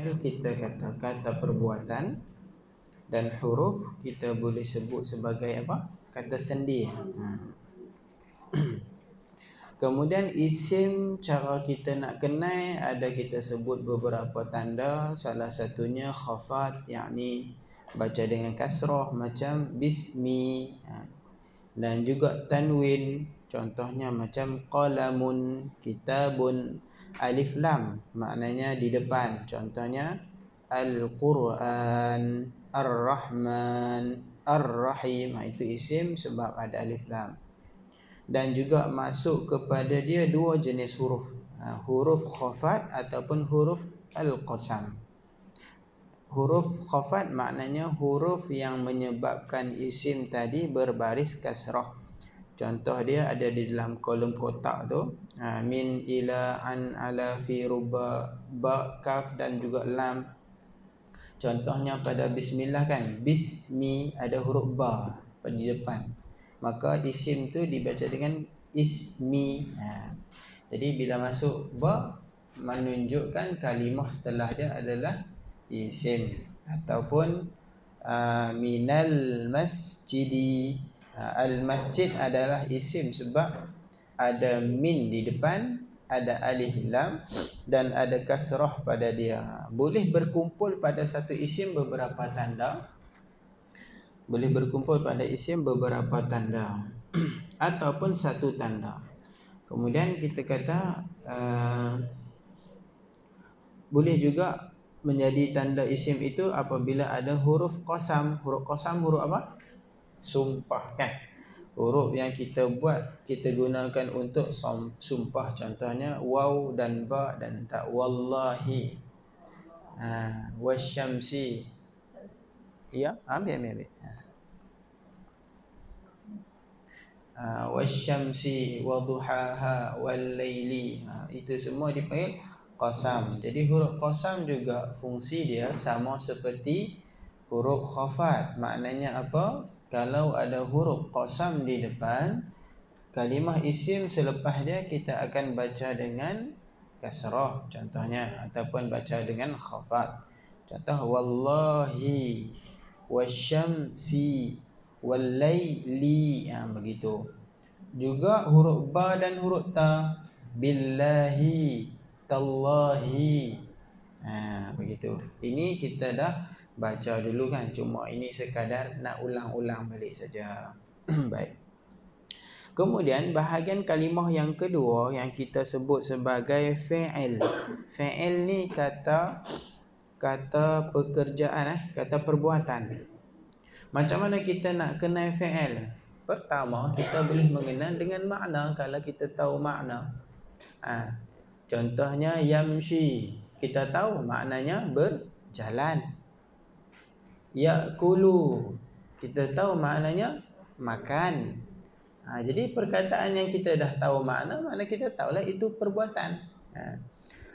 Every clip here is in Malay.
fi'il kita kata kata perbuatan, dan huruf kita boleh sebut sebagai apa? Kata sendi. Kemudian isim, cara kita nak kenal ada, kita sebut beberapa tanda. Salah satunya khafat, yakni baca dengan kasrah macam bismi, dan juga tanwin, contohnya macam qalamun, kitabun. Alif lam maknanya di depan, contohnya Al-Quran, Ar-Rahman, Ar-Rahim. Itu isim sebab ada alif lam. Dan juga masuk kepada dia dua jenis huruf, huruf khafat ataupun huruf al-qasam. Huruf khafat maknanya huruf yang menyebabkan isim tadi berbaris kasrah. Contoh dia ada di dalam kolom kotak tu, min, ila, an, ala, fi, ruba, ba, kaf dan juga lam. Contohnya pada bismillah kan, bismi ada huruf ba pada di depan, maka isim tu dibaca dengan ismi. Jadi bila masuk ba menunjukkan kalimah setelah dia adalah isim. Ataupun minal masjidi, al-masjid adalah isim sebab ada min di depan, ada alif lam dan ada kasrah pada dia. Boleh berkumpul pada satu isim beberapa tanda. Boleh berkumpul pada isim beberapa tanda ataupun satu tanda. Kemudian kita kata boleh juga menjadi tanda isim itu apabila ada huruf qasam. Huruf qasam huruf apa? Sumpah kan. Huruf yang kita buat, kita gunakan untuk sumpah. Contohnya waw dan ba dan ta. Wallahi, wasyamsi. Ya, ambil. Wasyamsi waduhaha wallaili. Itu semua dipanggil qasam. Jadi huruf qasam juga fungsi dia sama seperti huruf khafat. Maknanya apa? Kalau ada huruf qasam di depan, kalimah isim selepas dia kita akan baca dengan kasrah contohnya, ataupun baca dengan khafat. Contoh wallahi, wasyamsi, wallaili, begitu. Juga huruf ba dan huruf ta, billahi, tallahi, begitu. Ini kita dah baca dulu kan, cuma ini sekadar nak ulang-ulang balik saja. Baik. Kemudian bahagian kalimah yang kedua yang kita sebut sebagai fi'il. Fi'il ni kata pekerjaan, kata perbuatan. Macam mana kita nak kenal fi'il? Pertama, kita boleh mengenal dengan makna kalau kita tahu makna. Contohnya yamshi, kita tahu maknanya berjalan. Ya'kulu, kita tahu maknanya makan. Jadi perkataan yang kita dah tahu makna kita tahulah itu perbuatan.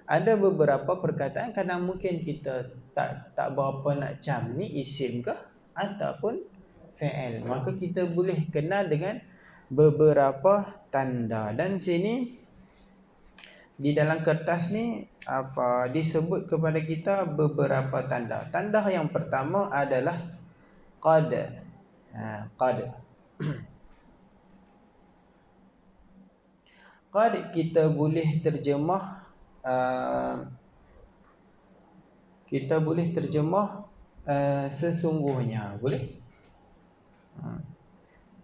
Ada beberapa perkataan kadang mungkin kita tak berapa nak cam ni isim ke ataupun fi'il. Maka kita boleh kenal dengan beberapa tanda. Dan sini di dalam kertas ni disebut kepada kita beberapa tanda. Tanda yang pertama adalah qad. Qad. Qad kita boleh terjemah sesungguhnya, boleh.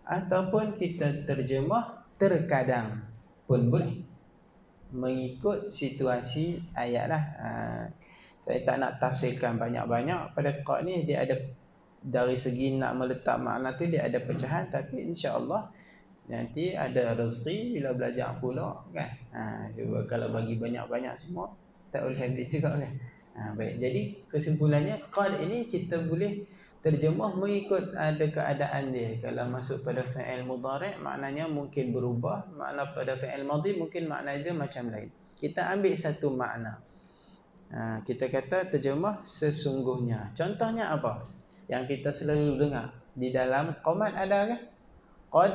Ataupun kita terjemah terkadang pun boleh, mengikut situasi ayat lah. Saya tak nak tafsirkan banyak-banyak pada qad ni. Dia ada dari segi nak meletak makna tu dia ada pecahan, tapi insya-Allah nanti ada rezeki bila belajar pula kan. Cuba kalau bagi banyak-banyak semua tak boleh habis juga kan. Baik, jadi kesimpulannya qad ini kita boleh terjemah mengikut ada keadaan dia. Kalau masuk pada fi'il mudhari' maknanya mungkin berubah, makna pada fi'il madhi mungkin makna dia macam lain. Kita ambil satu makna. Kita kata terjemah sesungguhnya. Contohnya apa? Yang kita selalu dengar di dalam qamat ada kan? Qad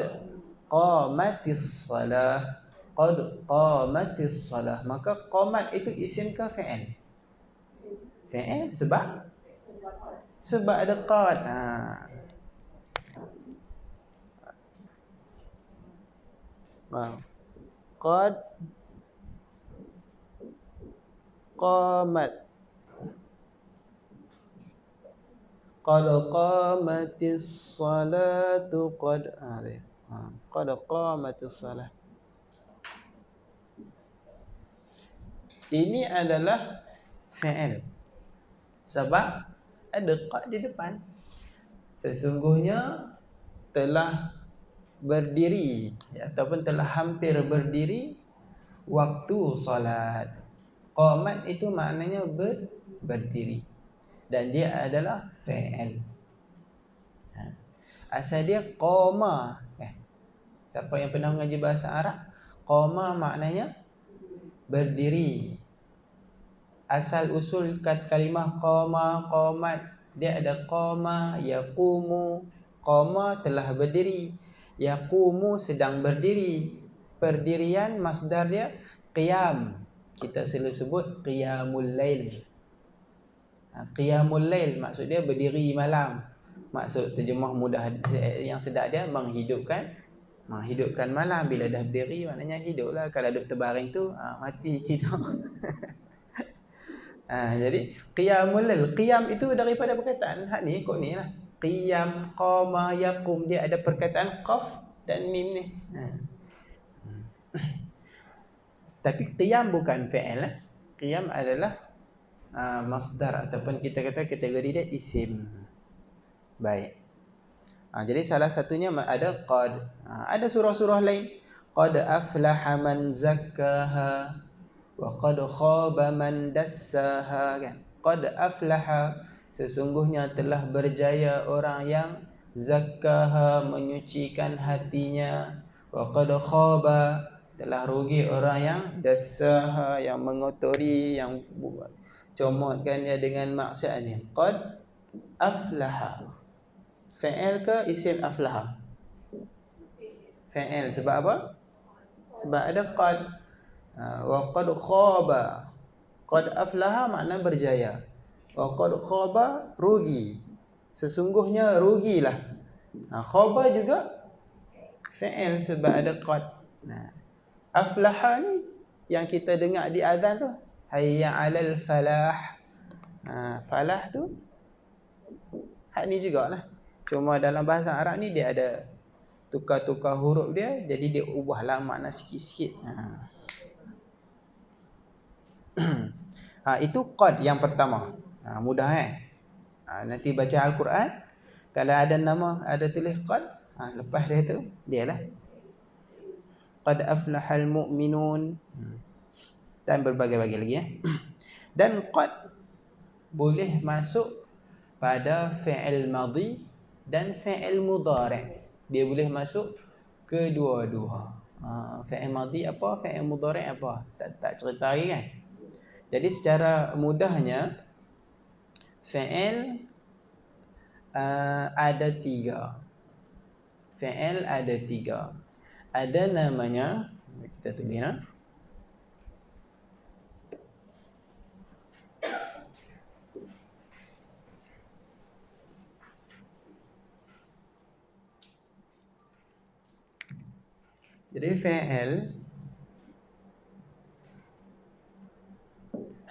qamatis salah, qad qamatis salah. Maka qamat itu isim ke fi'il? Fi'il sebab ada qad. Qad qamat. Qad qamatis salatu qad qamatis salah. Ini adalah fi'il sebab ada qad di depan. Sesungguhnya telah berdiri ataupun telah hampir berdiri waktu solat. Qamat itu maknanya berdiri dan dia adalah fi'il. Asal dia qama. Siapa yang pernah mengaji bahasa Arab, qama maknanya berdiri. Asal usul kalimah qama, qamat, dia ada qama, yaqumu. Qama telah berdiri, yaqumu sedang berdiri. Perdirian masdar dia qiyam. Kita selalu sebut qiyamul lail. Qiyamul lail maksud dia berdiri malam. Maksud terjemah mudah yang sedap dia menghidupkan malam. Bila dah berdiri maknanya hiduplah. Kalau duduk terbaring tu mati, hidup. Jadi qiyamul lail, qiyam itu daripada perkataan hak ni, ikut ni lah. Qiyam, qama, yaqum, dia ada perkataan qaf dan mim ni. Tapi qiyam bukan fi'il. Qiyam adalah masdar ataupun kita kata kategori dia isim. Baik. Jadi salah satunya ada qad. Ada surah-surah lain. Qad aflaha man zakkaha wa qad khaba man dassaha, kan? Qad aflaha, sesungguhnya telah berjaya orang yang zakkaha, menyucikan hatinya. Wa qad khaba, telah rugi orang yang dassaha, yang mengotori, yang comotkan dia dengan maksiatnya. Qad aflaha. Fi'il ke isim aflaha? Fi'il. Sebab apa? Sebab ada qad. Wa qad khaba. Qad aflaha makna berjaya. Wa qad khaba, rugi. Sesungguhnya rugilah. Khaba juga fi'il sebab ada qad. Aflaha ni yang kita dengar di azan tu, hayya 'alal falah. Falah tu hak ni jugalah. Cuma dalam bahasa Arab ni dia ada tukar-tukar huruf dia, jadi dia ubahlah makna sikit-sikit. Itu qad yang pertama. Mudah nanti baca Al-Quran, kalau ada nama, ada tulis qad, lepas dia tu dialah qad aflahal mu'minun, dan berbagai-bagai lagi Dan qad boleh masuk pada fi'il madhi dan fi'il mudhari'. Dia boleh masuk kedua-dua. Fi'il madhi apa, fi'il mudhari' apa, tak cerita lagi, kan? Jadi secara mudahnya fi'il ada tiga. Fi'il ada tiga. Ada namanya, kita tulis jadi fi'il,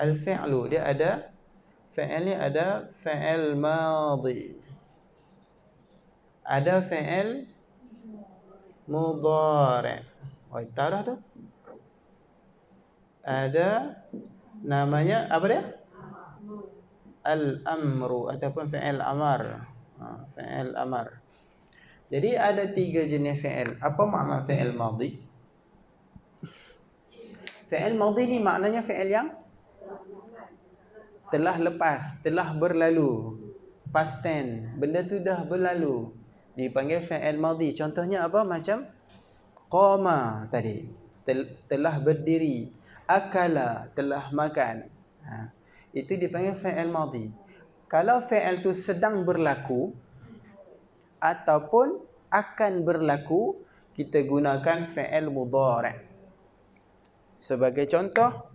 al-fi'lu dia ada, fi'il ni ada fi'il madhi, ada fi'il mudhari'. Tarah tu ada namanya apa dia? Al-amru ataupun fi'il amar. Fi'il amar. Jadi ada tiga jenis fi'il. Apa makna fi'il madhi? Fi'il madhi ni maknanya fi'il yang telah lepas, telah berlalu, past tense. Benda tu dah berlalu, dipanggil fi'il madhi. Contohnya apa? Macam qama tadi, telah berdiri. Akala, telah makan. Itu dipanggil fi'il madhi. Kalau fi'il tu sedang berlaku ataupun akan berlaku, kita gunakan fi'il mudhari'. Sebagai contoh,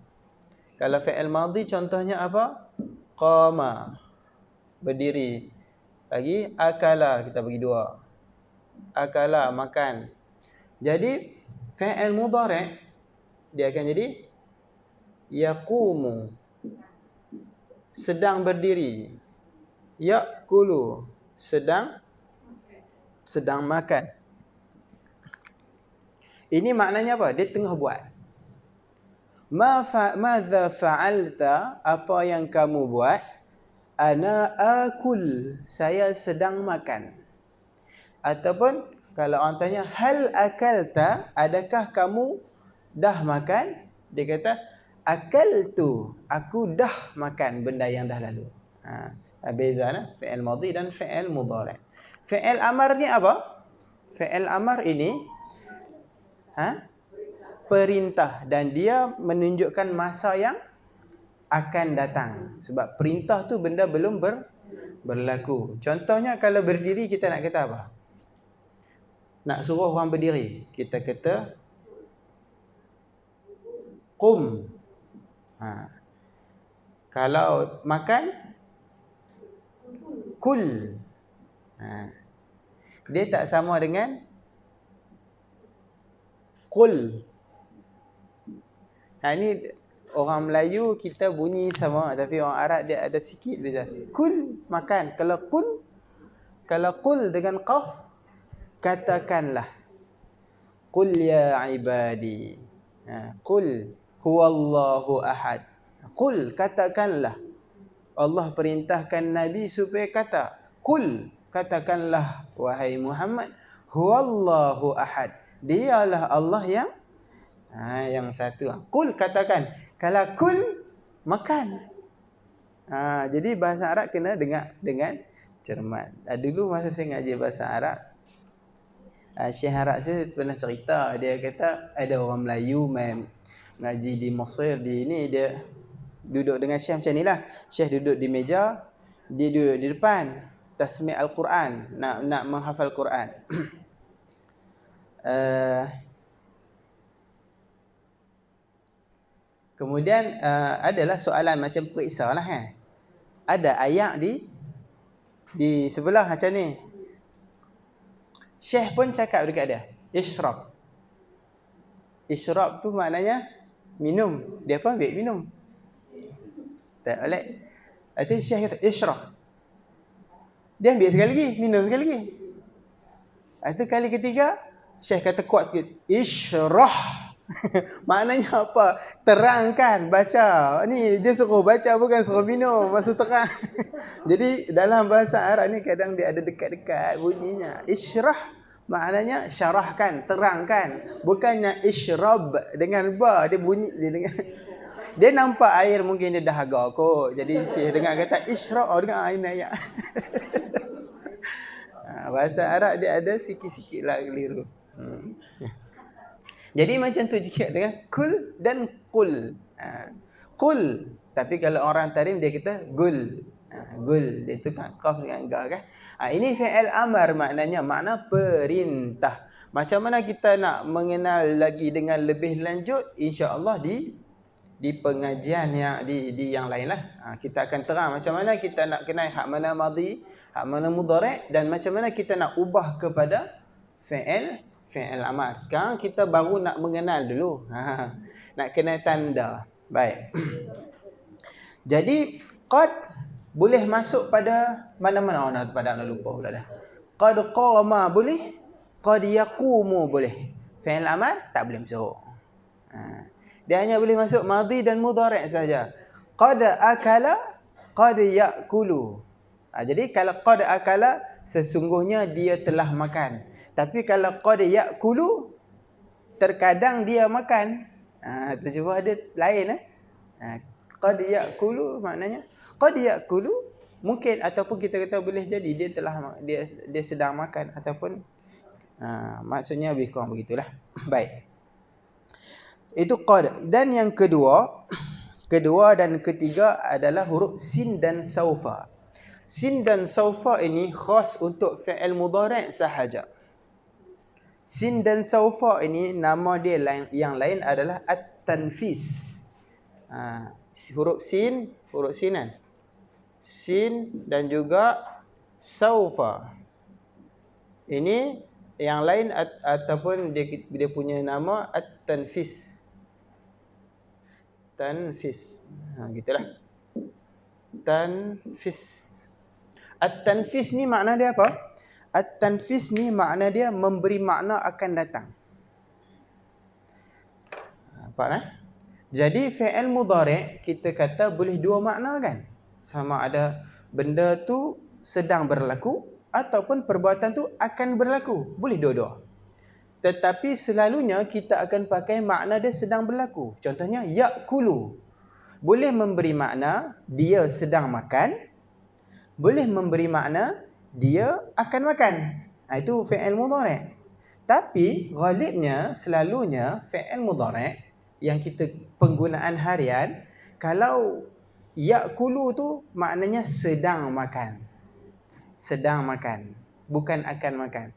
kalau fi'il madhi contohnya apa? Qama, berdiri. Lagi akala, kita bagi 2. Akala, makan. Jadi fi'il mudhari' dia akan jadi yaqumu, sedang berdiri. Ya'kulu, sedang makan. Ini maknanya apa? Dia tengah buat. Madza fa'alta? Apa yang kamu buat? Ana akul, saya sedang makan. Ataupun kalau orang tanya hal akalta, adakah kamu dah makan? Dia kata akaltu, aku dah makan benda yang dah lalu. Bezanya fi'il madhi dan fi'il mudhari'. Fi'il amar ni apa? Fi'il amar ini perintah, dan dia menunjukkan masa yang akan datang. Sebab perintah tu benda belum berlaku. Contohnya kalau berdiri, kita nak kata apa? Nak suruh orang berdiri, kita kata qum. Kalau makan, kul. Dia tak sama dengan qul. Ini orang Melayu kita bunyi sama, tapi orang Arab dia ada sikit beza. Kul, makan. Kalau qul dengan qaf, katakanlah. Qul ya ibadi. Qul huwallahu ahad. Qul, katakanlah. Allah perintahkan Nabi supaya kata. Qul, katakanlah wahai Muhammad, huwallahu ahad. Dialah Allah yang satu. Qul, katakan. Kalau kul, makan. Jadi bahasa Arab kena dengar dengan cermat. Dulu masa saya ngaji bahasa Arab, Syekh Arab saya pernah cerita. Dia kata ada orang Melayu ngaji di Mesir, dia duduk dengan Syekh macam ni lah. Syekh duduk di meja, dia duduk di depan tasmi' Al-Quran, nak menghafal Quran. Kemudian adalah soalan macam periksa lah. Ada ayat di sebelah macam ni. Syekh pun cakap dekat dia, ishrab. Ishrab tu maknanya minum. Dia pun ambil minum. Tak boleh. Nanti Syekh kata ishrab. Dia ambil sekali lagi, minum sekali lagi. Itu kali ketiga, Syekh kata kuat sikit, ishrah. Maknanya apa? Terangkan, baca. Ni dia suruh baca, bukan suruh minum. Maksud terang. Jadi dalam bahasa Arab ni kadang dia ada dekat-dekat bunyinya. Ishrah maknanya syarahkan, terangkan. Bukannya ishrab dengan ba. Dia bunyi, dia dengar. Dia nampak air, mungkin dia dah agak kot. Jadi Syekh dengar kata ishrah, dengar air ayat. Bahasa Arab dia ada sikit-sikit lah keliru. Jadi macam tu juga dengan kul dan qul. Qul, tapi kalau orang tarim dia kata gul. Gul, dia tukar qaf dengan ga kan. Ini fi'il amar, makna perintah. Macam mana kita nak mengenal lagi dengan lebih lanjut, insya-Allah di pengajian yang di yang lain lah. Kita akan terang macam mana kita nak kenal hak mana madhi, hak mana mudhari', dan macam mana kita nak ubah kepada fi'il amar. Sekarang kita baru nak mengenal dulu. Nak kenal tanda. Baik. Jadi qad boleh masuk pada mana-mana. Pada nak lupa pula dah. Qad qama boleh, qad yaqumu boleh. Fi'il amar tak boleh masuk. Dia hanya boleh masuk madhi dan mudhari' saja. Qad akala, qad ya'kulu. Jadi kalau qad akala, sesungguhnya dia telah makan. Tapi kalau qad ya'kulu, terkadang dia makan. Terjemah dia lain. Qad ya'kulu maknanya qad ya'kulu mungkin, ataupun kita kata boleh jadi dia sedang makan, ataupun maksudnya lebih kurang begitulah. Baik. Itu qad. Dan yang kedua dan ketiga adalah huruf sin dan saufa. Sin dan saufa ini khas untuk fi'il mudhari' sahaja. Sin dan saufa ini nama dia yang lain adalah at-tanfis. Huruf sin kan. sin dan juga saufa. Ini yang lain ataupun dia punya nama at-tanfis. Tanfis. Gitulah. Tanfis. At-tanfis ni makna dia apa? At-tanfis ni makna dia memberi makna akan datang. Nampak. Jadi fi'il mudhari' kita kata boleh dua makna kan? Sama ada benda tu sedang berlaku ataupun perbuatan tu akan berlaku. Boleh dua-dua. Tetapi selalunya kita akan pakai makna dia sedang berlaku. Contohnya ya'kulu. Boleh memberi makna dia sedang makan. Boleh memberi makna dia akan makan. Itu fi'il mudhari'. Tapi ghalibnya, selalunya fi'il mudhari' yang kita penggunaan harian, kalau ya'kulu tu maknanya sedang makan. Sedang makan, bukan akan makan.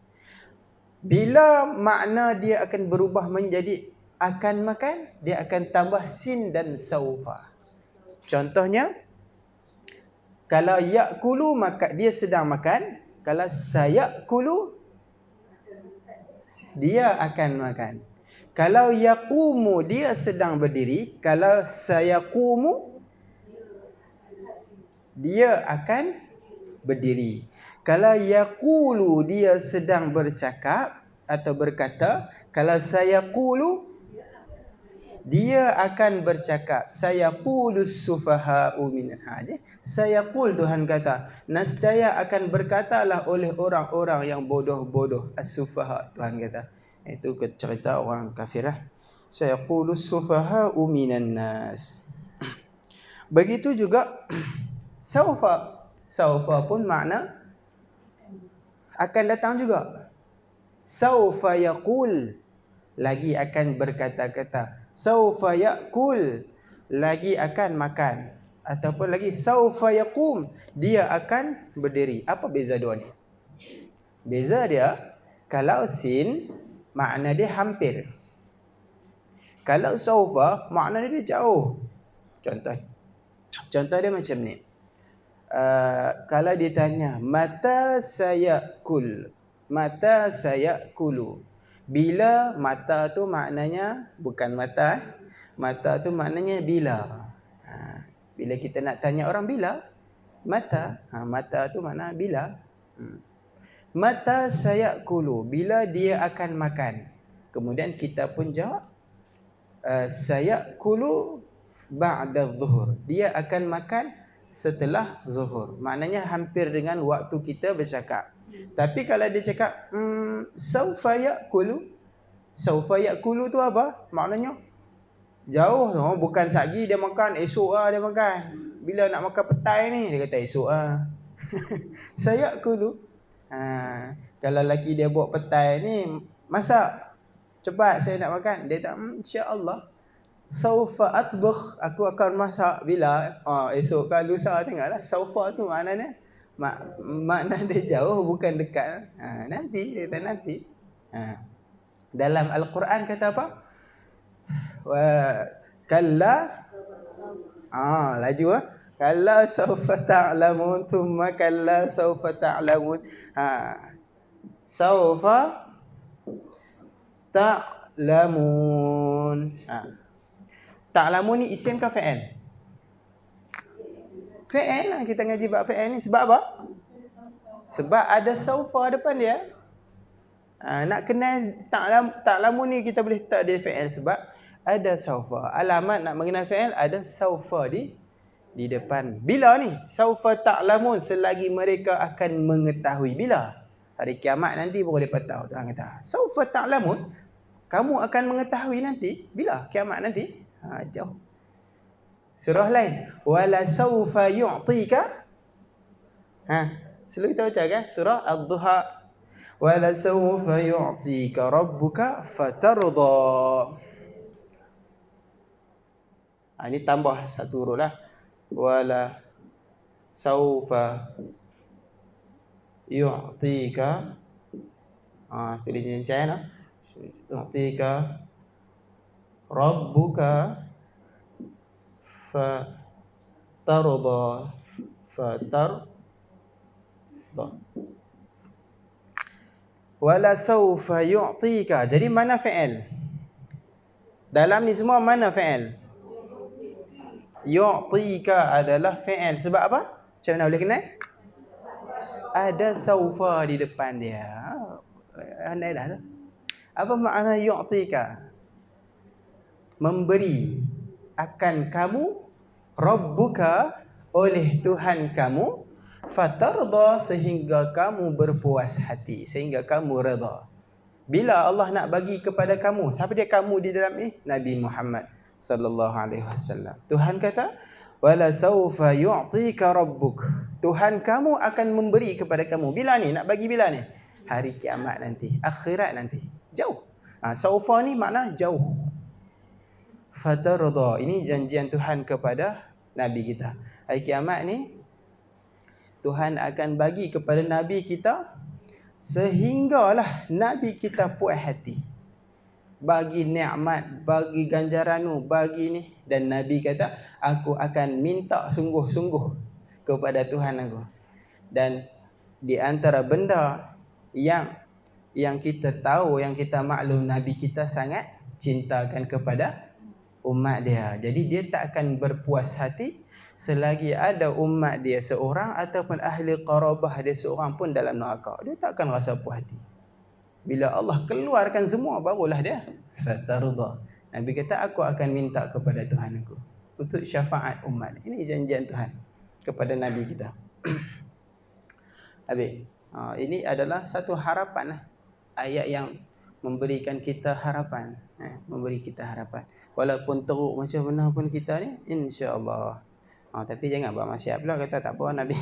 Bila makna dia akan berubah menjadi akan makan, dia akan tambah sin dan saufa. Contohnya, kalau ya'kulu maka dia sedang makan, kalau saya'kulu dia akan makan. Kalau yaqumu dia sedang berdiri, kalau sayaqumu dia akan berdiri. Kalau yaqulu dia sedang bercakap atau berkata, kalau sayaqulu dia akan bercakap. Sayaqulus sufaha'u min sayaqul Tuhan kata, nescaya akan berkatalah oleh orang-orang yang bodoh-bodoh, as-sufaha Tuhan kata. Itu cerita orang kafir lah. Sayaqulus sufaha'u minan nas. Begitu juga saufa. Saufa pun makna akan datang juga. Saufa yaqul, lagi akan berkata-kata. Saufa ya'kul, lagi akan makan. Ataupun lagi saufa yaqum, dia akan berdiri. Apa beza dua ni? Beza dia, kalau sin makna dia hampir. Kalau saufa makna dia jauh. Contoh dia macam ni. Kalau ditanya mata sayakul, mata sayakulu. Bila, mata tu maknanya bukan mata. Mata tu maknanya bila. Bila kita nak tanya orang bila, mata. Mata tu makna bila. Mata sayakulu, bila dia akan makan. Kemudian kita pun jawab sayakulu ba'da zuhur. Dia akan makan setelah zuhur. Maknanya hampir dengan waktu kita bercakap. Tapi kalau dia cakap saufa ya'kulu. Saufa ya'kulu tu apa? Maknanya jauh tu. Bukan sagi dia makan, esok lah dia makan. Bila nak makan petai ni, dia kata esok lah. Saya'kulu. Kalau lelaki dia buat petai ni, masak. Cepat saya nak makan. Dia tak, insya-Allah. Saufa atbukh, aku akan masak bila? Esok ke lusa, tengoklah. Saufa tu maknanya makna dia jauh, bukan dekat. Nanti, dia kata nanti. Dalam Al-Quran kata apa? Wa kalla. Laju kalla saufa ta'lamun thumma kalla saufa ta'lamun. Saufa ta'lamun. Ta'lamun ni isim ke fi'il? Fi'il lah, kita ngaji bab fi'il ni. Sebab apa? Sebab ada saufa depan dia. Nak kenal ta'lamun ni kita boleh letak dia fi'il sebab ada saufa. Alamat nak mengenal fi'il ada saufa di depan. Bila ni? Saufa ta'lamun, selagi mereka akan mengetahui. Bila? Hari kiamat nanti baru dia tahu. Tuhan kata, saufa ta'lamun, kamu akan mengetahui nanti. Bila? Kiamat nanti. Jauh. Surah lain, wala saufa yu'tika. Selalu kita baca kan? Surah Ad-Duha. Wala saufa yu'tika rabbuka fatarda. Ini tambah satu huruf lah. Wala saufa yu'tika. Tulis cincin lah. Yu'tika rabbuka fatarda. fatar wala saufa yu'tika. Jadi mana fi'il? Dalam ni semua mana fi'il? Yu'tika adalah fi'il. Sebab apa? Macam mana boleh kenal? Ada saufa di depan dia. Andai dah tu. Apa makna yu'tika? Memberi akan kamu Rabbuka oleh Tuhan kamu fatarda sehingga kamu berpuas hati, sehingga kamu redha. Bila Allah nak bagi kepada kamu, siapa dia kamu di dalam ni? Nabi Muhammad sallallahu alaihi wasallam. Tuhan kata, "Wala saufa yu'tika rabbuk." Tuhan kamu akan memberi kepada kamu. Bila ni? Nak bagi bila ni? Hari kiamat nanti, akhirat nanti. Jauh. Saufa ni makna jauh. Fatarda, ini janjian Tuhan kepada Nabi kita. Hari kiamat ni Tuhan akan bagi kepada Nabi kita sehinggalah Nabi kita puas hati. Bagi nikmat, bagi ganjaranu, bagi ni. Dan Nabi kata, aku akan minta sungguh-sungguh kepada Tuhan aku. Dan di antara benda yang kita tahu, yang kita maklum, Nabi kita sangat cintakan kepada umat dia. Jadi dia tak akan berpuas hati selagi ada umat dia seorang ataupun ahli qarabah dia seorang pun dalam neraka. Dia tak akan rasa puas hati. Bila Allah keluarkan semua, barulah dia fatarda. Nabi kata, aku akan minta kepada Tuhan aku untuk syafaat umat. Ini janjian Tuhan kepada Nabi kita. Habis. Ini adalah satu harapan lah. Ayat yang memberikan kita harapan. Memberi kita harapan. Walaupun teruk macam mana pun kita ni, insya-Allah. Tapi jangan buat maksiat pula, kata tak apa Nabi.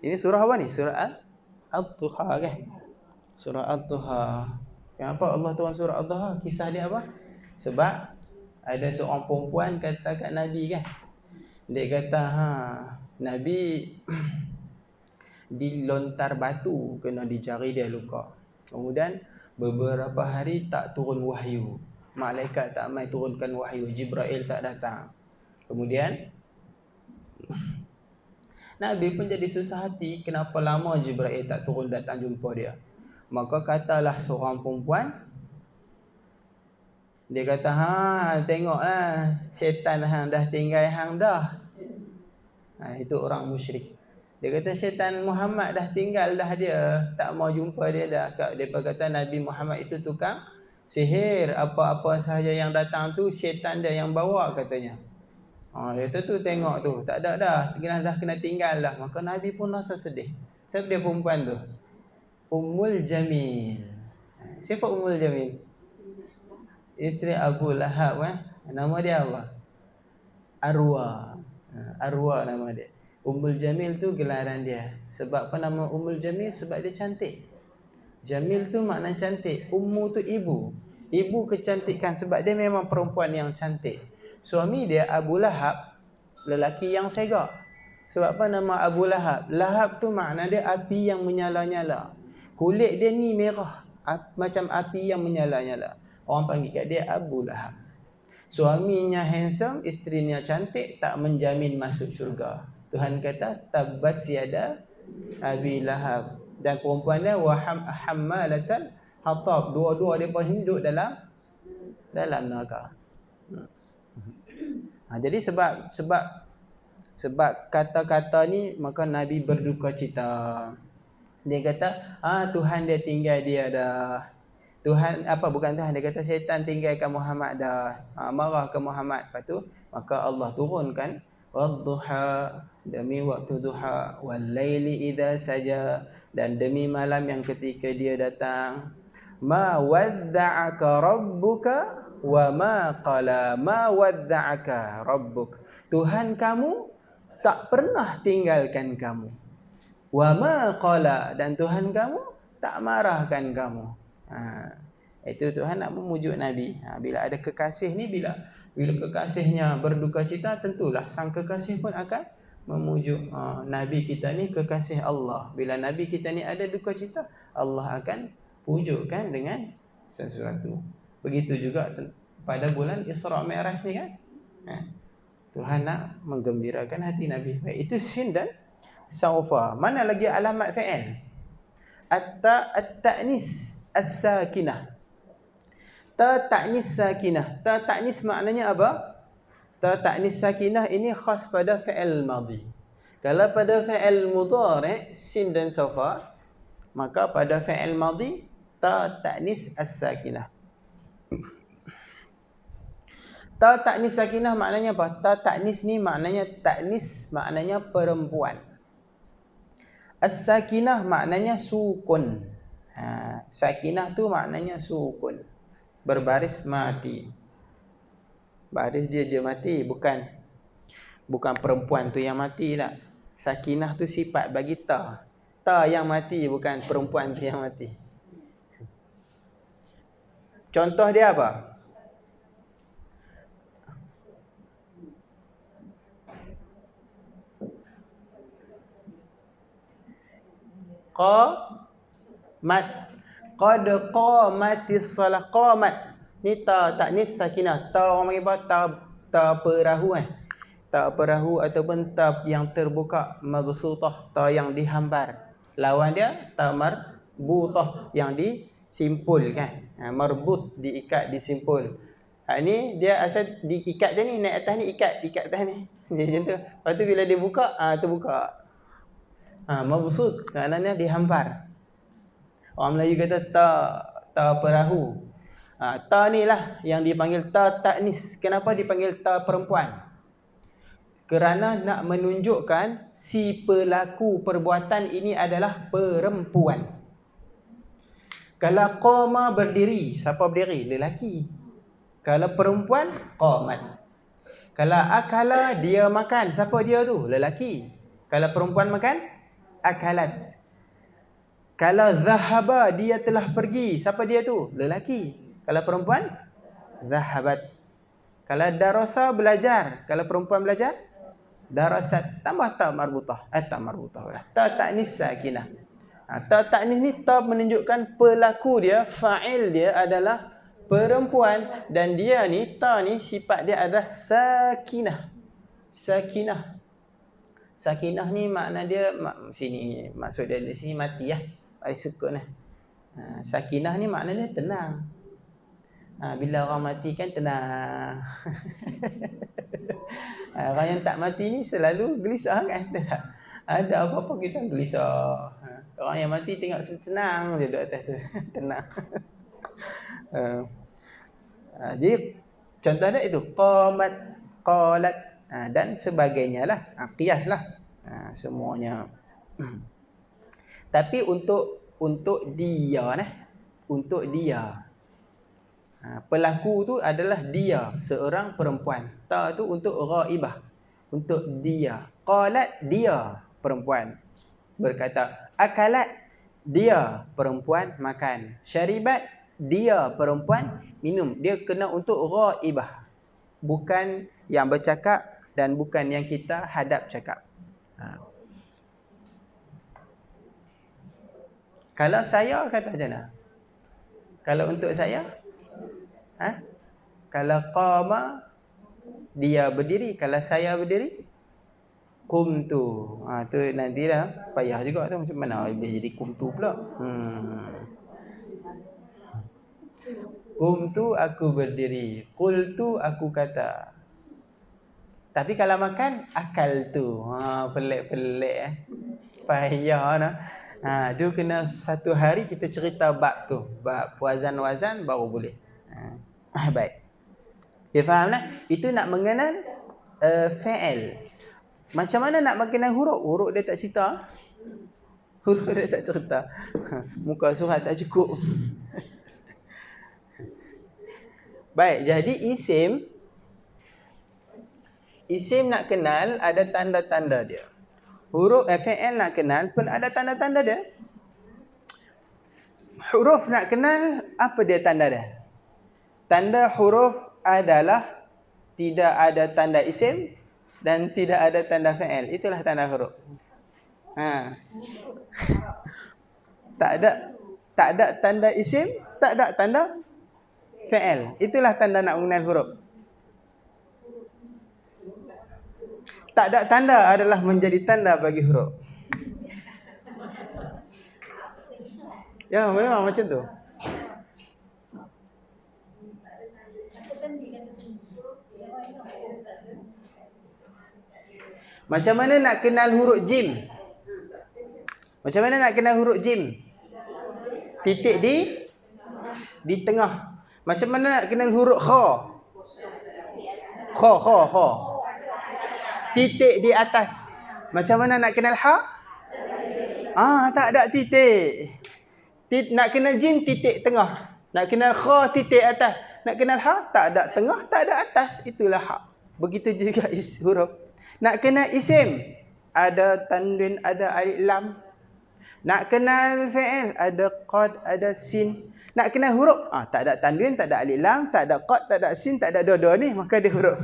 Ini surah apa ni? Surah Al-Duha kan? Surah Al-Duha. Kenapa Allah turun surah Al-Duha? Kisah dia apa? Sebab ada seorang perempuan kata kat Nabi kan. Dia kata, Nabi dilontar batu, kena di jari dia luka. Kemudian beberapa hari tak turun wahyu. Malaikat tak mai turunkan wahyu, Jibril tak datang. Kemudian Nabi pun jadi susah hati, kenapa lama Jibril tak turun datang jumpa dia. Maka katalah seorang perempuan, dia kata, tengoklah syaitan hang dah tinggal hang dah. Itu orang musyrik. Dia kata syaitan Muhammad dah tinggal dah dia, tak mau jumpa dia dah. Dia kata Nabi Muhammad itu tukang sihir, apa-apa sahaja yang datang tu syaitan dia yang bawa katanya. Dia tu tengok tu, tak ada dah, dah kena tinggal dah. Maka Nabi pun rasa sedih. Siapa dia perempuan tu? Ummul Jamil. Siapa Ummul Jamil? Isteri Abu Lahab. Nama dia apa? Arwa. Arwa nama dia. Ummul Jamil tu gelaran dia. Sebab apa nama Ummul Jamil? Sebab dia cantik. Jamil tu makna cantik. Ummu tu ibu. Ibu kecantikan, sebab dia memang perempuan yang cantik. Suami dia Abu Lahab, lelaki yang segak. Sebab apa nama Abu Lahab? Lahab tu makna dia api yang menyala-nyala. Kulit dia ni merah, macam api yang menyala-nyala. Orang panggil kat dia Abu Lahab. Suaminya handsome, isterinya cantik, tak menjamin masuk syurga. Tuhan kata tabbat yada Abi Lahab. Dan perempuan dia hammalatal hatab. Dua-dua depa hidup dalam neraka. Jadi sebab kata-kata ni, maka Nabi berduka cita. Dia kata, Tuhan dia tinggal dia dah. Tuhan bukan Tuhan, dia kata syaitan tinggalkan Muhammad dah. Marah ke Muhammad. Lepas tu maka Allah turunkan wadduha, demi waktu duha, wal laili idza saja, dan demi malam yang ketika dia datang. Ma wadda'aka rabbuka wa ma qala. Ma wadda'aka rabbuk. Tuhan kamu tak pernah tinggalkan kamu. Wa ma qala, dan Tuhan kamu tak marahkan kamu. Itu Tuhan nak memujuk Nabi. Bila ada kekasih ni, bila kekasihnya berduka cita, tentulah sang kekasih pun akan memujuk. Nabi kita ni kekasih Allah. Bila Nabi kita ni ada duka cita, Allah akan pujukkan dengan sesuatu. Begitu juga pada bulan Isra Mi'raj ni kan. Tuhan nak menggembirakan hati Nabi. Baik, itu sin dan saufa. Mana lagi alamat fa'il? At-ta'nis as-sakinah. Ta-ta'nis sakinah. Ta-ta'nis maknanya apa? Ta-ta'nis sakinah ini khas pada fa'il madhi. Kalau pada fa'il mudhari' sin dan saufa, maka pada fa'il madhi ta-ta'nis as-sakinah. Ta ta'nis sakinah maknanya apa? Ta ta'nis ni maknanya ta'nis maknanya perempuan. As-sakinah maknanya sukun. Sakinah tu maknanya sukun. Berbaris mati. Baris dia je mati, bukan perempuan tu yang mati tak. Sakinah tu sifat bagi ta. Ta yang mati, bukan perempuan tu yang mati. Contoh dia apa? Qad qamatis salah. Qamat ni ta ta'nis sakinah. Ta orang panggil apa? Ta perahu Ta perahu ataupun ta yang terbuka, mabsutah, ta yang dihambar. Lawan dia ta marbutah yang disimpulkan. Marbut diikat, disimpul. Ni dia asal diikat je ni, naik atas ni ikat atas ni. Macam tu. Lepas tu bila dia buka, terbuka. Mabsut maknanya dihampar. Orang Melayu kata ta perahu. Ta ni lah yang dipanggil ta ta'nis. Kenapa dipanggil ta perempuan? Kerana nak menunjukkan si pelaku perbuatan ini adalah perempuan. Kalau qama berdiri, siapa berdiri? Lelaki. Kalau perempuan, qamat. Kalau akala dia makan, siapa dia tu? Lelaki. Kalau perempuan makan, akalat. Kalau zahaba dia telah pergi, siapa dia tu? Lelaki. Kalau perempuan, zahabat. Kalau darasa belajar, kalau perempuan belajar, darasat. Tambah ta marbutah. Ta marbutah lah. Ta ta'nis sakinah. Ta ta'nis ni ta menunjukkan pelaku dia, fa'il dia adalah perempuan, dan dia ni, ta ni sifat dia adalah sakinah. Sakinah. Sakinah ni makna dia sini, maksud dia di sini mati lah. Paling sukun lah. Sakinah ni makna dia tenang. Bila orang mati kan tenang. Orang yang tak mati ni selalu gelisah kan? Tak? Ada apa-apa kita gelisah. Orang yang mati tengok tenang je duduk atas tu. Tenang. Jadi contoh dia itu qamat, qalat, dan sebagainya lah. Qiyas lah. Semuanya. Tapi untuk dia untuk dia. Pelaku tu adalah dia, seorang perempuan. Ta tu untuk ghaibah, untuk dia. Qalat dia perempuan berkata. Akalat dia perempuan makan. Syaribat dia perempuan minum. Dia kena untuk ghaibah, bukan yang bercakap dan bukan yang kita hadap cakap. Kalau saya kata macam mana? Kalau untuk saya, kalau qama dia berdiri, kalau saya berdiri, qumtu. Tu nanti dah payah juga tu, macam mana dia jadi qumtu pula. Qumtu aku berdiri, qultu aku kata. Tapi kalau makan, akal tu. Pelik-pelik payah dah. Tu kena satu hari kita cerita bab tu. Bab wazan-wazan baru boleh. Baik. Dia faham tak? Itu nak mengenal fa'il. Macam mana nak mengenal huruf? Huruf dia tak cerita. Huruf dia tak cerita. Muka surat tak cukup. Baik, jadi isim nak kenal ada tanda-tanda dia. Huruf fa'il nak kenal pun ada tanda-tanda dia. Huruf nak kenal, apa dia tanda dia? Tanda huruf adalah tidak ada tanda isim dan tidak ada tanda fa'il. Itulah tanda huruf. Tak ada tanda isim, tak ada tanda fa'il. Itulah tanda nak mengenal huruf. Tak ada tanda adalah menjadi tanda bagi huruf. Ya, memang macam tu. Macam mana nak kenal huruf jim? Macam mana nak kenal huruf jim? Titik di tengah. Macam mana nak kenal huruf kha? Kha. Titik di atas. Macam mana nak kenal ha? Tak ada titik. Nak kenal jim, titik tengah. Nak kenal kha, titik atas. Nak kenal ha, tak ada tengah, tak ada atas. Itulah ha. Begitu juga huruf. Nak kenal isim, ada tanwin, ada alif lam. Nak kenal fi'il, ada qad, ada sin. Nak kenal huruf, tak ada tanwin, tak ada alif lam, tak ada qad, tak ada sin, tak ada dua-dua ni, maka dia huruf.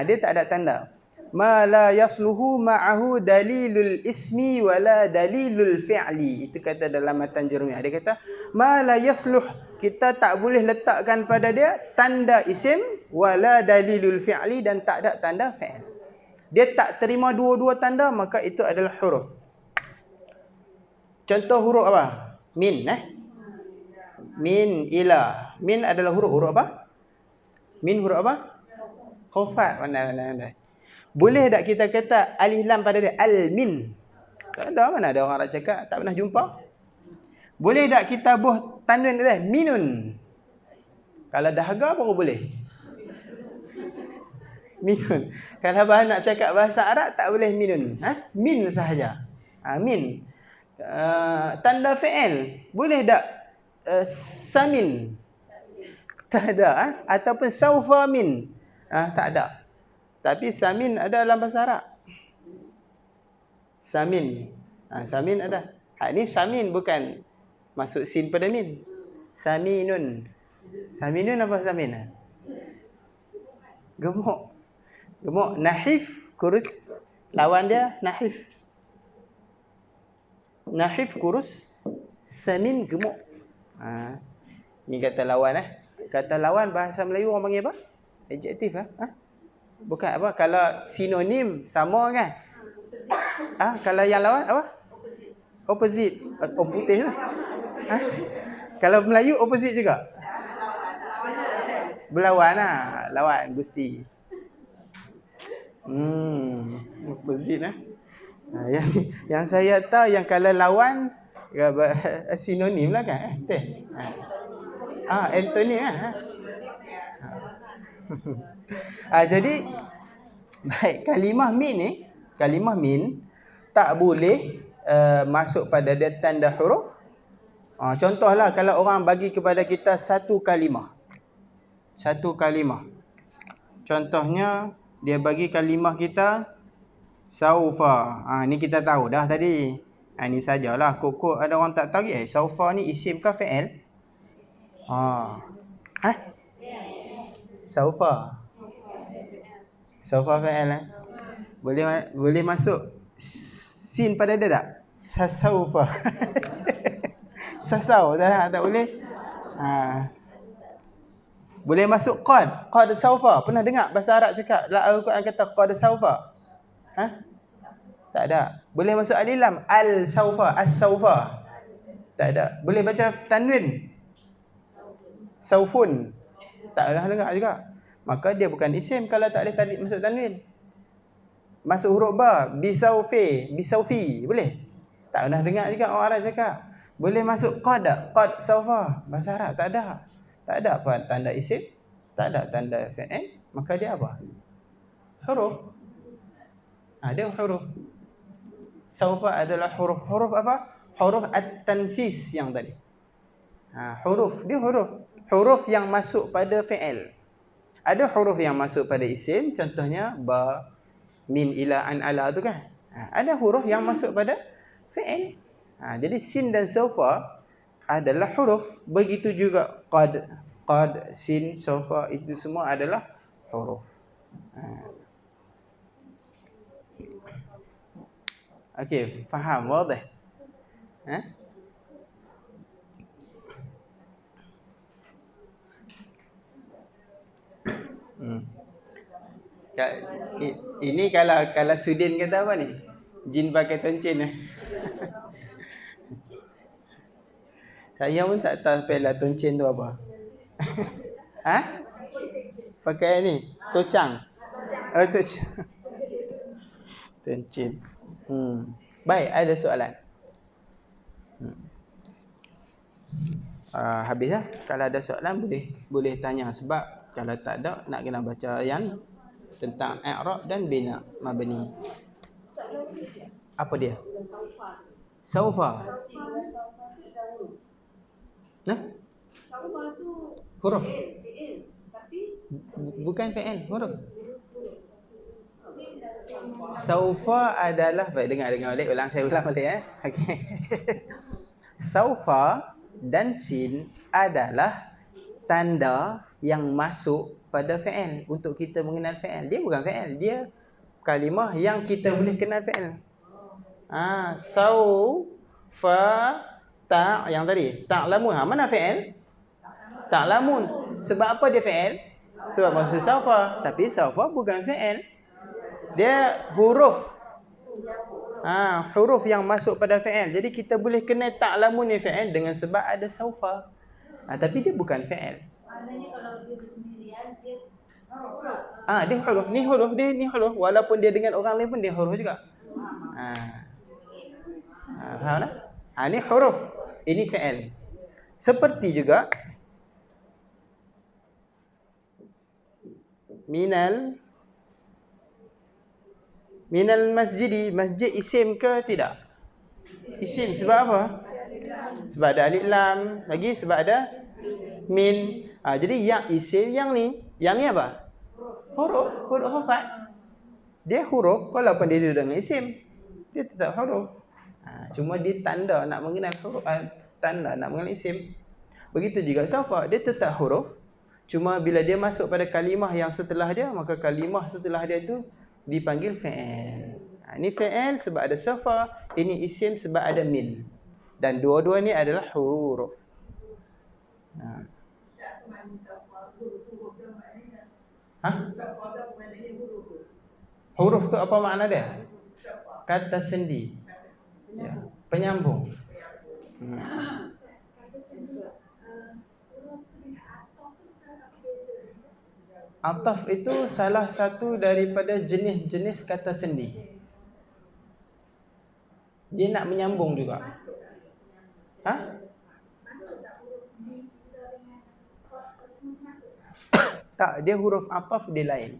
Dia tak ada tanda. Ma la yasluhu ma'ahu dalilul ismi wala dalilul fi'li. Itu kata dalam matan Jurumiyah. Dia kata, ma la yasluh, kita tak boleh letakkan pada dia tanda isim wala dalilul fi'li, dan tak ada tanda fi'il. Dia tak terima dua-dua tanda, maka itu adalah huruf. Contoh huruf apa? Min. Min, ila. Min adalah huruf apa? Min huruf apa? Khofat. Pandai. Boleh tak kita kata alif lam pada dia? Al-min. Tak ada, mana ada orang nak cakap. Tak pernah jumpa. Boleh tak kita buh tanwin dia? Minun. Kalau dahaga baru boleh. Minun. Kalau nak cakap bahasa Arab, tak boleh minun. Min sahaja. Min. Tanda fi'il. Boleh tak samin? Tak ada. Ataupun saufa min. Tak ada. Tapi samin ada dalam bahasa Arab. Samin. Samin ada. Ni samin bukan masuk sin pada min. Saminun. Saminun apa samin? Gemuk. Nahif, kurus. Lawan dia nahif. Nahif, kurus. Samin, gemuk. Ni kata lawan. Kata lawan bahasa Melayu orang panggil apa? Adjektif. Bukan apa? Kalau sinonim sama kan? Kalau yang lawan apa? Opposite. Putih lah. Kalau Melayu opposite juga. Berlawan lah. Lawan gusti. Opposite yang saya tahu yang kalau lawan sinonim lah kan? Antonym kan? Jadi baik, kalimah min tak boleh masuk pada dia tanda huruf. Contohlah kalau orang bagi kepada kita satu kalimah. Contohnya dia bagi kalimah kita saufa. Ni kita tahu dah tadi. Ni sajalah. Kok ada orang tak tahu saufa ni isim ke fi'il? Saufa fi'il. Boleh masuk sin pada dia tak? Saufa. Sasau tak boleh. Boleh masuk qad saufa. Pernah dengar bahasa Arab cakap Al-Quran kata qad saufa? Tak ada. Boleh masuk alif lam al saufa, as-saufa? Tak ada. Boleh baca tanwin saufun? Tak pernah dengar juga. Maka dia bukan isim kalau tak boleh masuk tanwin. Masuk huruf ba, bisaufi, boleh? Tak pernah dengar juga orang Arab cakap. Boleh masuk qad saufa? Bahasa Arab tak ada. Tak ada apa tanda isim, tak ada tanda fi'il, maka dia apa? Huruf. Dia huruf. Saufa adalah huruf apa? Huruf at-tanfis yang tadi. Huruf yang masuk pada fi'il. Ada huruf yang masuk pada isim, contohnya ba, min, ila, an, ala tu kan. Ada huruf yang masuk pada fi'il. Jadi sin dan saufa adalah huruf. Begitu juga qad, sin, saufa, itu semua adalah huruf. Okey, faham? Wadah? Ini kalau Sudin kata apa ni? Jin pakai toncin. Saya pun tak tahu pela toncin tu apa. Ha? Pakai ni, tocang. Oh, tocang. Toncin. Baik, ada soalan. Habis lah. Kalau ada soalan boleh tanya, sebab kalau tak ada nak kena baca yang tentang i'rab dan bina mabni. Apa dia? Saufa. Nah? Huruf. Bukan fi'il, huruf. Saufa adalah, baik, dengar balik, saya ulang balik okey. Saufa dan sin adalah tanda yang masuk pada fi'il untuk kita mengenal fi'il. Dia bukan fi'il, dia kalimah yang kita boleh kenal fi'il. Saufa ta yang tadi, ta'lamun. Mana fi'il? Ta'lamun. Sebab apa dia fi'il? Sebab maksud saufa, tapi saufa bukan fi'il. Dia huruf. Huruf yang masuk pada fi'il. Jadi kita boleh kenal ta'lamun ni fi'il dengan sebab ada saufa. Tapi dia bukan fi'il. Maknanya kalau dia bersendirian, dia huruf. Dia huruf. Ni huruf. Walaupun dia dengan orang lain pun dia huruf juga. Faham tak? Ni huruf. Ini fi'il. Seperti juga minal masjidi. Masjid isim ke tidak? Isim. Sebab apa? Sebab ada alif lam. Lagi sebab ada min. Jadi yang isim yang ni apa? Huruf khafat. Dia huruf walaupun dia duduk dengan isim. Dia tetap huruf. Cuma dia tanda nak mengenal huruf, tanda nak mengenal isim. Begitu juga saufa, dia tetap huruf. Cuma bila dia masuk pada kalimah yang setelah dia, maka kalimah setelah dia tu dipanggil fi'il. Ini fi'il sebab ada saufa, ini isim sebab ada min. Dan dua-dua ni adalah huruf. Huruf tu apa makna dia? Kata sendi. Penyambung. Ataf itu salah satu daripada jenis-jenis kata sendi. Dia nak menyambung juga. Tak, dia huruf ataf dia lain.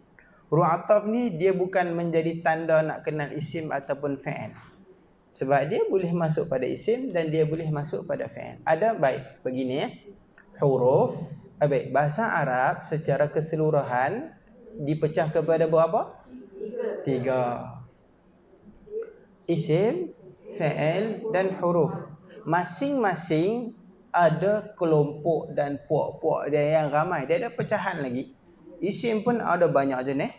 Huruf ataf ni dia bukan menjadi tanda nak kenal isim ataupun fi'il. Sebab dia boleh masuk pada isim dan dia boleh masuk pada fi'il. Ada baik begini huruf, bahasa Arab secara keseluruhan dipecah kepada berapa? 3. Isim, fi'il dan huruf. Masing-masing ada kelompok dan puak-puak dia yang ramai. Dia ada pecahan lagi. Isim pun ada banyak jenis,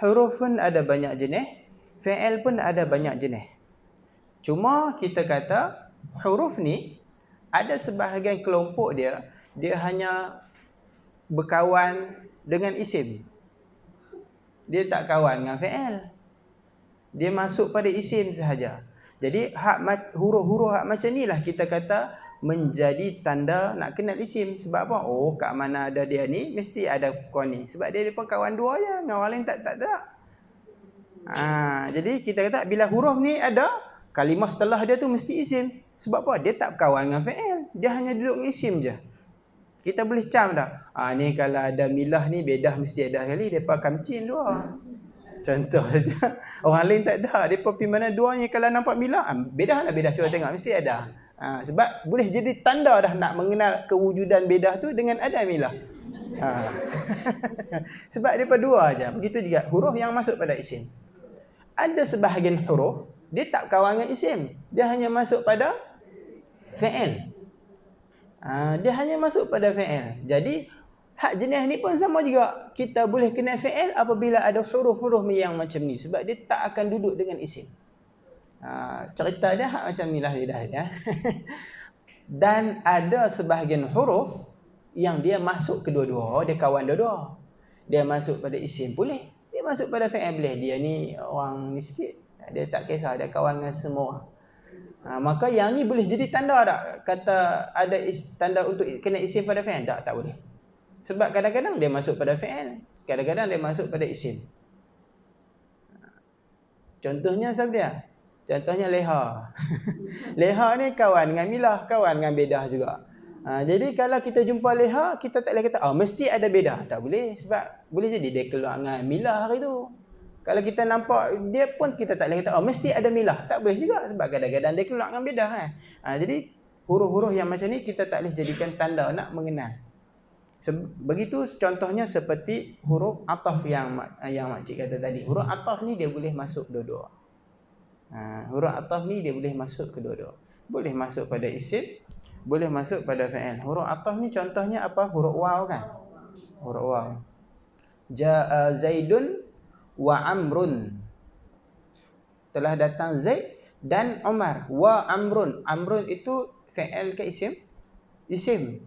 huruf pun ada banyak jenis, fi'il pun ada banyak jenis. Cuma kita kata huruf ni ada sebahagian kelompok dia hanya berkawan dengan isim. Dia tak kawan dengan fi'il. Dia masuk pada isim sahaja. Jadi huruf-huruf macam ni lah kita kata menjadi tanda nak kenal isim. Sebab apa? Kat mana ada dia ni mesti ada kawan ni. Sebab dia pun kawan dua je, dengan orang lain tak. Jadi kita kata bila huruf ni ada, kalimah setelah dia tu mesti isim. Sebab apa? Dia tak kawan dengan fi'il. Dia hanya duduk dengan isim je. Kita boleh cam dah. Ni kalau ada milah ni bedah mesti ada sekali. Mereka kamcin dua. Contoh saja. Orang lain tak ada. Mereka pergi mana dua ni kalau nampak milah. Bedah lah bedah. Cuba tengok. Mesti ada. Sebab boleh jadi tanda dah nak mengenal kewujudan bedah tu dengan ada milah. Sebab mereka dua aja. Begitu juga huruf yang masuk pada isim. Ada sebahagian huruf dia tak kawan dengan isim. Dia hanya masuk pada fi'il. Dia hanya masuk pada fi'il. Jadi hak jenis ni pun sama juga. Kita boleh kenal fi'il apabila ada huruf-huruf yang macam ni. Sebab dia tak akan duduk dengan isim. Cerita dia hak macam ni lah dia. Dan ada sebahagian huruf yang dia masuk kedua-dua. Dia kawan dua-dua. Dia masuk pada isim boleh. Dia masuk pada fi'il boleh. Dia ni orang ni sikit, dia tak kisah, dia kawan dengan semua orang. Maka yang ni boleh jadi tanda tak? Kata ada tanda untuk kena isim pada fi'il? Tak boleh. Sebab kadang-kadang dia masuk pada fi'il, kadang-kadang dia masuk pada isim. Contohnya siapa dia? Contohnya Leha. Leha ni kawan dengan Milah, kawan dengan Bedah juga. Jadi kalau kita jumpa Leha, kita tak boleh kata mesti ada Bedah. Tak boleh, sebab boleh jadi dia keluar dengan Milah hari tu. Kalau kita nampak dia pun, kita tak boleh kata mesti ada Milah. Tak boleh juga, sebab kadang-kadang dia keluar dengan Bedah kan. Jadi huruf-huruf yang macam ni kita tak boleh jadikan tanda nak mengenal. Begitu contohnya seperti huruf ataf yang makcik kata tadi. Huruf ataf ni dia boleh masuk dua-dua. Huruf ataf ni dia boleh masuk kedua-dua. Boleh masuk pada isim, boleh masuk pada fi'il. Huruf ataf ni contohnya apa? Huruf waw kan? Huruf waw. Ja'a Zaidun wa Amrun. Telah datang Zaid dan Umar. Wa Amrun. Amrun itu fi'il ke isim? Isim.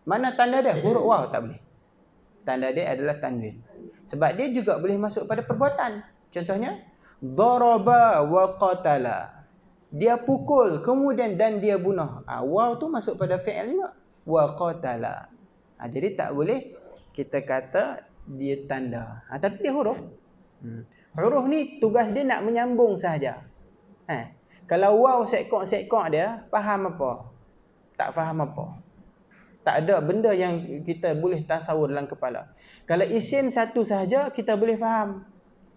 Mana tanda dia? Huruf waw tak boleh. Tanda dia adalah tanwin. Sebab dia juga boleh masuk pada perbuatan. Contohnya, daraba wa qatala. Dia pukul, kemudian dan dia bunuh. Waw tu masuk pada fi'il juga. Wa qatala. Jadi tak boleh kita kata dia tanda. Tapi dia huruf. Huruf ni tugas dia nak menyambung sahaja. Kalau waw sekok-sekok dia, faham apa? Tak faham apa? Tak ada benda yang kita boleh tasawur dalam kepala. Kalau isim satu sahaja, kita boleh faham.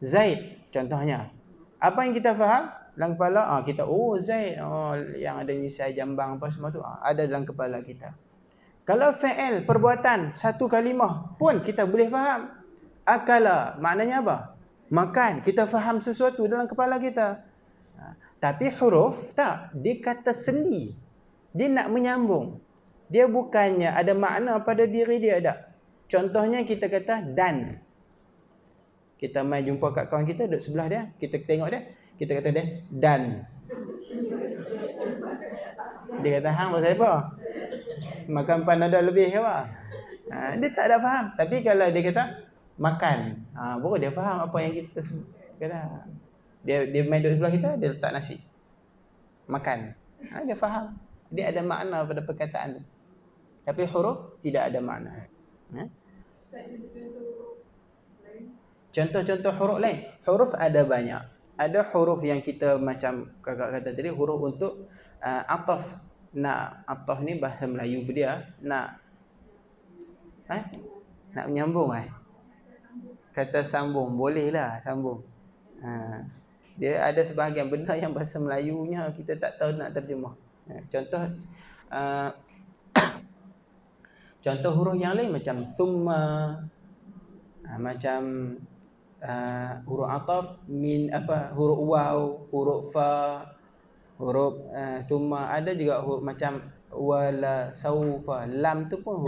Zaid, contohnya. Apa yang kita faham dalam kepala? Kita, Zaid. Yang ada misai jambang apa semua tu. Ada dalam kepala kita. Kalau fi'il, perbuatan, satu kalimah pun kita boleh faham. Akala, maknanya apa? Makan. Kita faham sesuatu dalam kepala kita. Tapi huruf, tak. Dia kata sendi. Dia nak menyambung. Dia bukannya ada makna pada diri dia, tak. Contohnya kita kata dan. Kita mai jumpa kat kawan kita duduk sebelah dia, kita tengok dia, kita kata dia dan. Dia kata hang pasal apa? Makan panada lebih ke apa? Dia tak ada faham. Tapi kalau dia kata makan, baru dia faham apa yang kita kata. Dia main duduk sebelah kita, dia letak nasi. Makan. Dia faham. Dia ada makna pada perkataan tu. Tapi huruf tidak ada makna. Contoh-contoh huruf lain. Huruf ada banyak. Ada huruf yang kita macam kakak kata tadi, huruf untuk ataf. Nak ataf ni bahasa Melayu dia nak menyambung kata sambung, bolehlah sambung. Dia ada sebahagian benda yang bahasa Melayunya kita tak tahu nak terjemah. Contoh huruf yang lain macam summa, macam huruf ataf, min huruf waw, huruf fa, huruf summa. Ada juga huruf macam wala saufa. Lam tu pun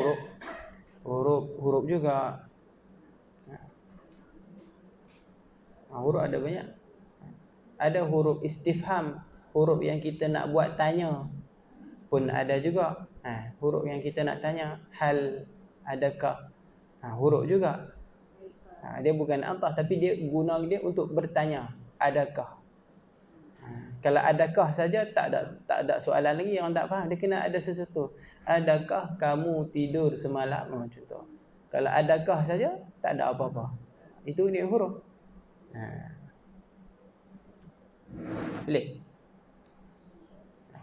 huruf juga. Huruf ada banyak. Ada huruf istifham, huruf yang kita nak buat tanya pun ada juga. Huruf yang kita nak tanya, hal, adakah, huruf juga. Dia bukan ataf, tapi dia guna dia untuk bertanya, adakah. Kalau adakah saja tak ada soalan lagi, orang tak faham. Dia kena ada sesuatu. Adakah kamu tidur semalam, macam tu. Kalau adakah saja tak ada apa-apa. Itu dia huruf. Boleh.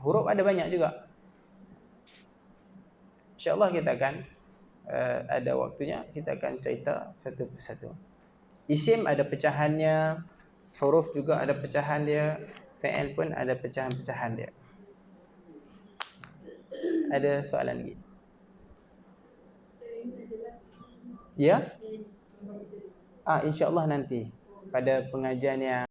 Huruf ada banyak juga. InsyaAllah kita akan ada waktunya, kita akan cerita satu persatu. Isim ada pecahannya, huruf juga ada pecahan dia, fi'il pun ada pecahan-pecahan dia. Ada soalan lagi? Ya? InsyaAllah nanti pada pengajian yang